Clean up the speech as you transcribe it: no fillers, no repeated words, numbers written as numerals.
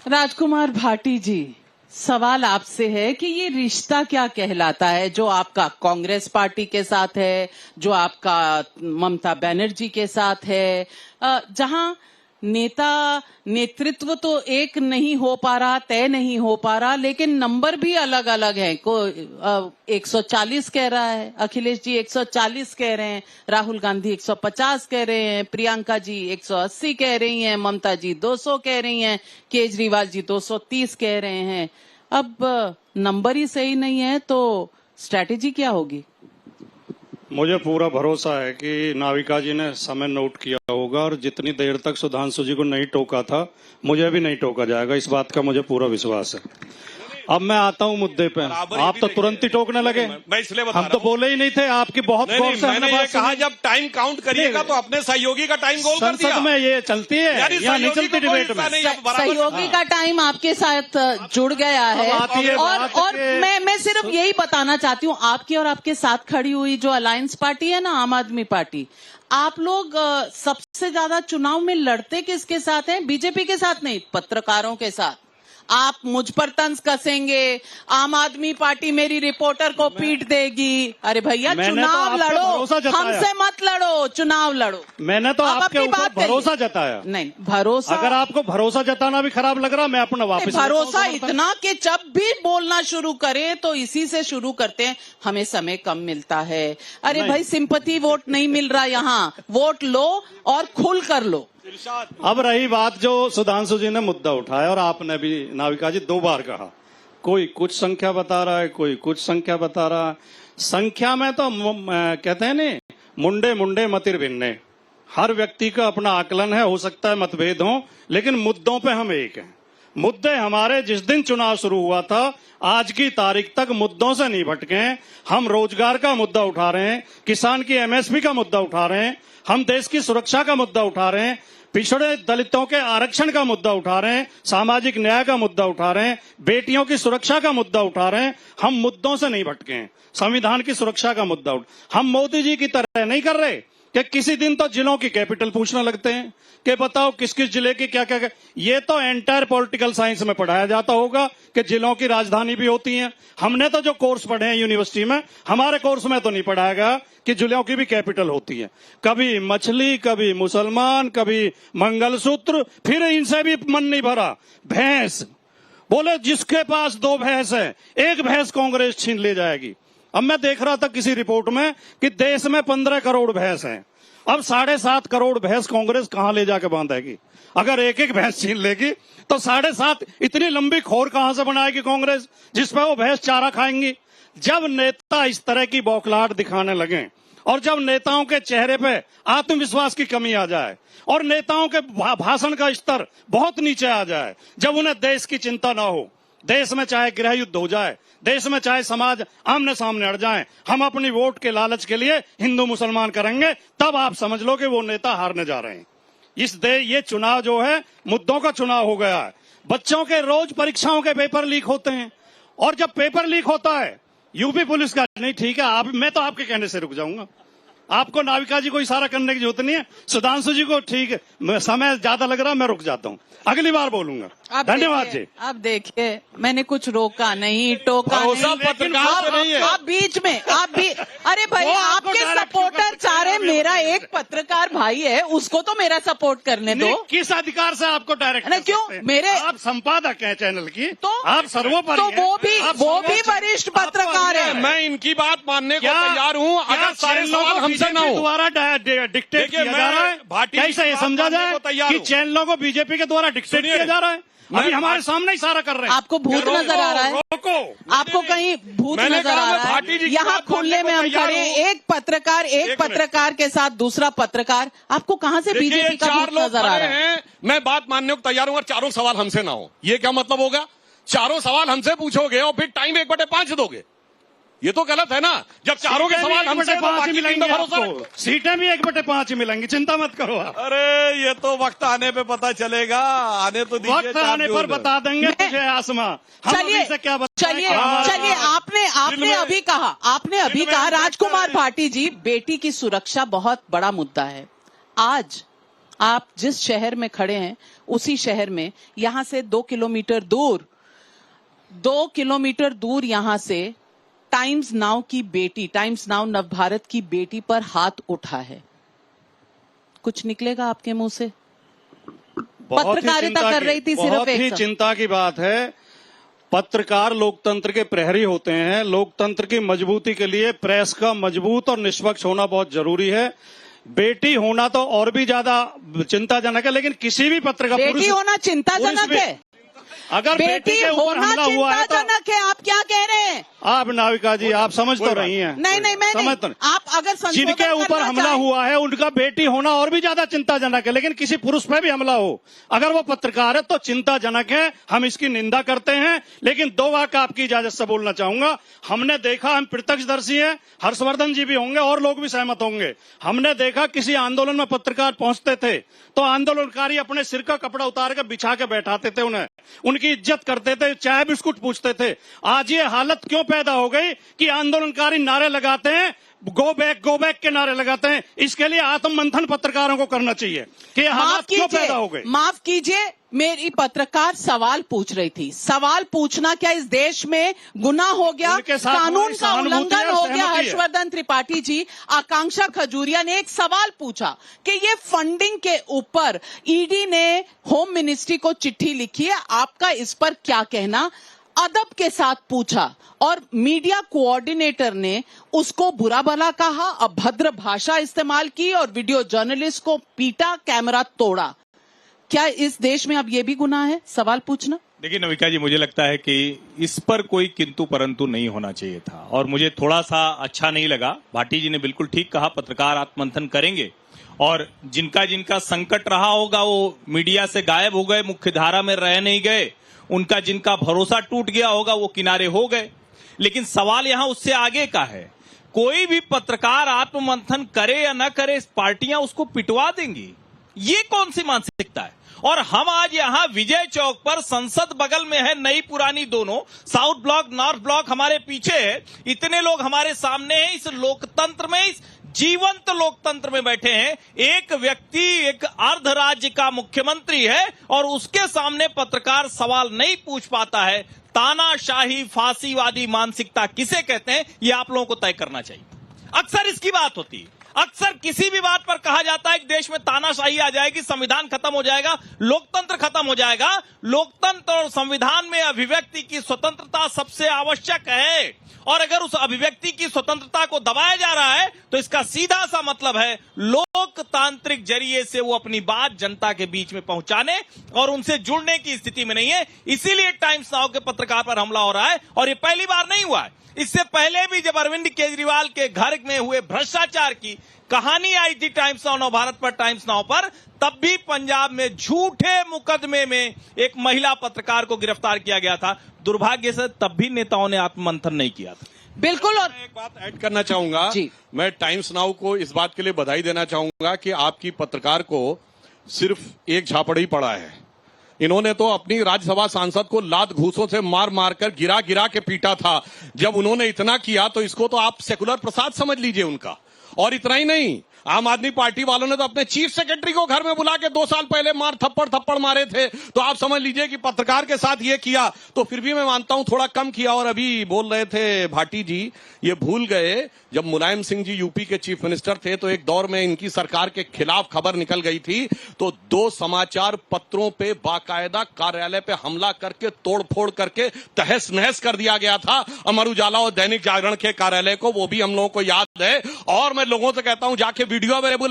राजकुमार भाटी जी, सवाल आपसे है कि ये रिश्ता क्या कहलाता है जो आपका कांग्रेस पार्टी के साथ है, जो आपका ममता बनर्जी के साथ है, जहां नेता नेतृत्व तो एक नहीं हो पा रहा, तय नहीं हो पा रहा, लेकिन नंबर भी अलग अलग है। कोई 140 कह रहा है, अखिलेश जी 140 कह रहे हैं, राहुल गांधी 150 कह रहे हैं, प्रियंका जी 180 कह रही हैं, ममता जी 200 कह रही हैं, केजरीवाल जी 230 कह रहे हैं। अब नंबर ही सही नहीं है तो स्ट्रैटेजी क्या होगी? मुझे पूरा भरोसा है कि नाविका जी ने समय नोट किया होगा और जितनी देर तक सुधांशु जी को नहीं टोका था, मुझे भी नहीं टोका जाएगा, इस बात का मुझे पूरा विश्वास है। अब मैं आता हूं मुद्दे पे। आप तो तुरंत ही टोकने लगे। मैं इसलिए बता हम तो बोले ही नहीं थे, आपकी बहुत गौर से हमने बात कहा जब टाइम काउंट करिएगा तो अपने सहयोगी का टाइम गोल कर दिया। संसद में ये चलती है, यहाँ नहीं चलती डिबेट में। सहयोगी का टाइम आपके साथ जुड़ गया है और मैं सिर्फ यही बताना चाहती हूँ, आपकी और आपके साथ खड़ी हुई जो अलायंस पार्टी है ना, आम आदमी पार्टी, आप लोग सबसे ज्यादा चुनाव में लड़ते किसके साथ हैं? बीजेपी के साथ नहीं, पत्रकारों के साथ। आप मुझ पर तंज कसेंगे, आम आदमी पार्टी मेरी रिपोर्टर को पीट देगी। अरे भैया चुनाव लड़ो, हमसे मत लड़ो, चुनाव लड़ो। मैंने तो आपके ऊपर भरोसा जताया। नहीं, भरोसा, अगर आपको भरोसा जताना भी खराब लग रहा, मैं अपना वापस भरोसा इतना कि जब भी बोलना शुरू करें तो इसी से शुरू करते हैं, हमें समय कम मिलता है। अरे भाई सिंपैथी वोट नहीं मिल रहा, यहाँ वोट लो और खुल कर लो। अब रही बात जो सुधांशु जी ने मुद्दा उठाया और आपने भी नाविका जी 2 बार कहा, कोई कुछ संख्या बता रहा है, कोई कुछ संख्या बता रहा है। संख्या में तो कहते हैं नहीं, मुंडे मुंडे मतिर भिन्ने, हर व्यक्ति का अपना आकलन है, हो सकता है मतभेद हो, लेकिन मुद्दों पे हम एक हैं। मुद्दे हमारे जिस दिन चुनाव शुरू हुआ था आज की तारीख तक मुद्दों से नहीं भटके हैं। हम रोजगार का मुद्दा उठा रहे हैं, किसान की एमएसपी का मुद्दा उठा रहे हैं, हम देश की सुरक्षा का मुद्दा उठा रहे हैं, पिछड़े दलितों के आरक्षण का मुद्दा उठा रहे हैं, सामाजिक न्याय का मुद्दा उठा रहे हैं, बेटियों की सुरक्षा का मुद्दा उठा रहे हैं। हम मुद्दों से नहीं भटके हैं, संविधान की सुरक्षा का मुद्दा हम मोदी जी की तरह नहीं कर रहे कि किसी दिन तो जिलों की कैपिटल पूछने लगते हैं कि बताओ किस किस जिले की क्या क्या। ये तो एंटायर पॉलिटिकल साइंस में पढ़ाया जाता होगा कि जिलों की राजधानी भी होती है। हमने तो जो कोर्स पढ़े हैं यूनिवर्सिटी में, हमारे कोर्स में तो नहीं पढ़ाया गया कि जिलों की भी कैपिटल होती है। कभी मछली, कभी मुसलमान, कभी मंगलसूत्र, फिर इनसे भी मन नहीं भरा। भैंस, बोले जिसके पास 2 भैंस है, 1 भैंस कांग्रेस छीन ले जाएगी। अब मैं देख रहा था किसी रिपोर्ट में कि देश में 15 करोड़ भैंस हैं। अब 7.5 करोड़ भैंस कांग्रेस कहां ले जाके बांधेगी? अगर 1-1 भैंस छीन लेगी तो 7.5 इतनी लंबी खोर कहां से बनाएगी कांग्रेस जिसपे वो भैंस चारा खाएंगी? जब नेता इस तरह की बौखलाहट दिखाने लगे और जब नेताओं के चेहरे पे आत्मविश्वास की कमी आ जाए और नेताओं के भाषण का स्तर बहुत नीचे आ जाए, जब उन्हें देश की चिंता ना हो, देश में चाहे गृह युद्ध हो जाए, देश में चाहे समाज आमने सामने अड़ जाए, हम अपनी वोट के लालच के लिए हिंदू मुसलमान करेंगे, तब आप समझ लो कि वो नेता हारने जा रहे हैं। ये चुनाव जो है मुद्दों का चुनाव हो गया है। बच्चों के रोज परीक्षाओं के पेपर लीक होते हैं और जब पेपर लीक होता है यूपी पुलिस का, नहीं ठीक है, मैं तो आपके कहने से रुक जाऊंगा। आपको नाविका जी को इशारा करने की जरूरत नहीं है, सुधांशु जी को ठीक है, समय ज्यादा लग रहा, मैं रुक जाता हूँ, अगली बार बोलूंगा। धन्यवाद जी। अब देखिए, मैंने कुछ रोका नहीं, टोका नहीं, आप बीच में अरे भाई आपके सपोर्टर चारे, मेरा एक पत्रकार भाई है, उसको तो मेरा सपोर्ट करने दो। किस अधिकार से आपको डायरेक्ट? क्यों? मेरे आप संपादक हैं चैनल की, तो आप सर्वोपरि तो वो भी वरिष्ठ पत्रकार है। मैं इनकी बात मानने को तैयार हूँ अगर सारे सवाल हमसे न हो। द्वारा डिक्टेट किया जा रहा है, कैसे ये समझा जाए कि चैनलों को बीजेपी के द्वारा डिक्टेट किया जा रहा है? अभी हमारे सामने इशारा कर रहे हैं। आपको भूत नजर आ रहा है? आपको कहीं भूत नजर आ रहा है? यहाँ खुले में हम खड़े, एक पत्रकार के साथ दूसरा पत्रकार, आपको कहाँ से बीजेपी का भूत नजर आ रहा है? मैं बात मानने को तैयार हूँ और चारों सवाल हमसे ना हो, ये क्या मतलब होगा? चारों सवाल हमसे पूछोगे और फिर टाइम 1/5 दोगे, ये तो गलत है ना। जब चारों के सवाल हमसे 5 मिलेंगे, सीटें भी 1/5 मिलेंगी, चिंता मत करो आप। अरे ये तो वक्त आने पे पता चलेगा, आने तो दीजिए, वक्त आने पर बता देंगे तुझे आसमां। चलिए आपने अभी कहा राजकुमार भाटी जी, बेटी की सुरक्षा बहुत बड़ा मुद्दा है। आप जिस शहर में खड़े हैं उसी शहर में यहां से 2 किलोमीटर दूर यहां से टाइम्स नाउ की बेटी, टाइम्स नाउ नवभारत की बेटी पर हाथ उठा है। कुछ निकलेगा आपके मुंह से? पत्रकारिता कर रही थी सिर्फ बहुत ही एक चिंता की बात है। पत्रकार लोकतंत्र के प्रहरी होते हैं। लोकतंत्र की मजबूती के लिए प्रेस का मजबूत और निष्पक्ष होना बहुत जरूरी है। बेटी होना तो और भी ज्यादा चिंताजनक है, लेकिन किसी भी पत्रकार, बेटी होना चिंताजनक है। अगर बेटी के ऊपर होना हमला हुआ है तो चिंताजनक है। आप क्या कह रहे हैं? आप नाविका जी, आप समझ तो रही हैं। नहीं, मैं समझ तो नहीं। आप अगर संशोधन जिनके ऊपर करना हमला चाहें- हुआ है उनका बेटी होना और भी ज्यादा चिंताजनक है, लेकिन किसी पुरुष पे भी हमला हो, अगर वो पत्रकार है तो चिंताजनक है। हम इसकी निंदा करते हैं, लेकिन 2 वाक्य आपकी इजाजत से बोलना चाहूंगा। हमने देखा, हम प्रत्यक्षदर्शी हैं, हर्षवर्धन जी भी होंगे और लोग भी सहमत होंगे। हमने देखा किसी आंदोलन में पत्रकार पहुंचते थे तो आंदोलनकारी अपने सिर का कपड़ा उतार के बिछा के बैठाते थे, उन्हें उनकी इज्जत करते थे, चाय बिस्कुट पूछते थे। आज ये हालत क्यों पैदा हो गई कि आंदोलनकारी नारे लगाते हैं, गो बैक के नारे लगाते हैं? इसके लिए आत्ममंथन पत्रकारों को करना चाहिए कि ये हालत क्यों पैदा हो गई। माफ कीजिए, मेरी पत्रकार सवाल पूछ रही थी। सवाल पूछना क्या इस देश में गुनाह हो गया? उनके साथ कानून हमारी का सहानुभूति उल्लंघन और हो गया? सहमति है। हर्षवर्धन त्रिपाठी जी, आकांक्षा खजूरिया ने एक सवाल पूछा कि ये फंडिंग के ऊपर ईडी ने होम मिनिस्ट्री को चिट्ठी लिखी है, आपका इस पर क्या कहना? अदब के साथ पूछा और मीडिया कोऑर्डिनेटर ने उसको बुरा भला कहा, अभद्र भाषा इस्तेमाल की और वीडियो जर्नलिस्ट को पीटा, कैमरा तोड़ा। क्या इस देश में अब ये भी गुनाह है सवाल पूछना? देखिए नविका जी, मुझे लगता है कि इस पर कोई किंतु परंतु नहीं होना चाहिए था और मुझे थोड़ा सा अच्छा नहीं लगा। भाटी जी ने बिल्कुल ठीक कहा, पत्रकार आत्ममंथन करेंगे और जिनका जिनका संकट रहा होगा वो मीडिया से गायब हो गए, मुख्य धारा में रह नहीं गए, उनका जिनका भरोसा टूट गया होगा वो किनारे हो गए। लेकिन सवाल यहां उससे आगे का है। कोई भी पत्रकार आत्ममंथन करे या न करे, पार्टियां उसको पिटवा देंगी। ये कौन सी मानसिकता है? और हम आज यहाँ विजय चौक पर, संसद बगल में है, नई पुरानी दोनों, साउथ ब्लॉक नॉर्थ ब्लॉक हमारे पीछे है, इतने लोग हमारे सामने हैं। इस लोकतंत्र में, इस जीवंत लोकतंत्र में बैठे हैं। एक व्यक्ति एक अर्ध राज्य का मुख्यमंत्री है और उसके सामने पत्रकार सवाल नहीं पूछ पाता है। तानाशाही फांसीवादी मानसिकता किसे कहते हैं, ये आप लोगों को तय करना चाहिए। अक्सर इसकी बात होती है, अक्सर किसी भी बात पर कहा जाता है कि देश में तानाशाही आ जाएगी, संविधान खत्म हो जाएगा, लोकतंत्र खत्म हो जाएगा। लोकतंत्र और संविधान में अभिव्यक्ति की स्वतंत्रता सबसे आवश्यक है और अगर उस अभिव्यक्ति की स्वतंत्रता को दबाया जा रहा है तो इसका सीधा सा मतलब है लोकतांत्रिक जरिए से वो अपनी बात जनता के बीच में पहुंचाने और उनसे जुड़ने की स्थिति में नहीं है। इसीलिए टाइम्स नाउ के पत्रकार पर हमला हो रहा है और ये पहली बार नहीं हुआ है। इससे पहले भी जब अरविंद केजरीवाल के घर में हुए भ्रष्टाचार की कहानी आई थी टाइम्स नाउ भारत पर, टाइम्स नाउ पर, तब भी पंजाब में झूठे मुकदमे में एक महिला पत्रकार को गिरफ्तार किया गया था। दुर्भाग्य से तब भी नेताओं ने आत्ममंथन नहीं किया था। बिल्कुल। और मैं एक बात ऐड करना चाहूंगा। मैं टाइम्स नाउ को इस बात के लिए बधाई देना चाहूंगा कि आपकी पत्रकार को सिर्फ एक झापड़ ही पड़ा है। इन्होंने तो अपनी राज्यसभा सांसद को लात घूसों से मार मार कर गिरा गिरा के पीटा था। जब उन्होंने इतना किया तो इसको तो आप सेकुलर प्रसाद समझ लीजिए उनका। और इतना ही नहीं, आम आदमी पार्टी वालों ने तो अपने चीफ सेक्रेटरी को घर में बुला के 2 साल पहले थप्पड़ मारे थे। तो आप समझ लीजिए कि पत्रकार के साथ ये किया तो फिर भी मैं मानता हूं थोड़ा कम किया। और अभी बोल रहे थे भाटी जी, ये भूल गए जब मुलायम सिंह जी यूपी के चीफ मिनिस्टर थे तो एक दौर में इनकी सरकार के खिलाफ खबर निकल गई थी तो 2 समाचार पत्रों पे बाकायदा कार्यालय पे हमला करके तोड़फोड़ करके तहस नहस कर दिया गया था, अमर उजाला और दैनिक जागरण के कार्यालय को। वो भी हम लोगों को याद है। और मैं लोगों से कहता हूं जाके वीडियो अवेलेबल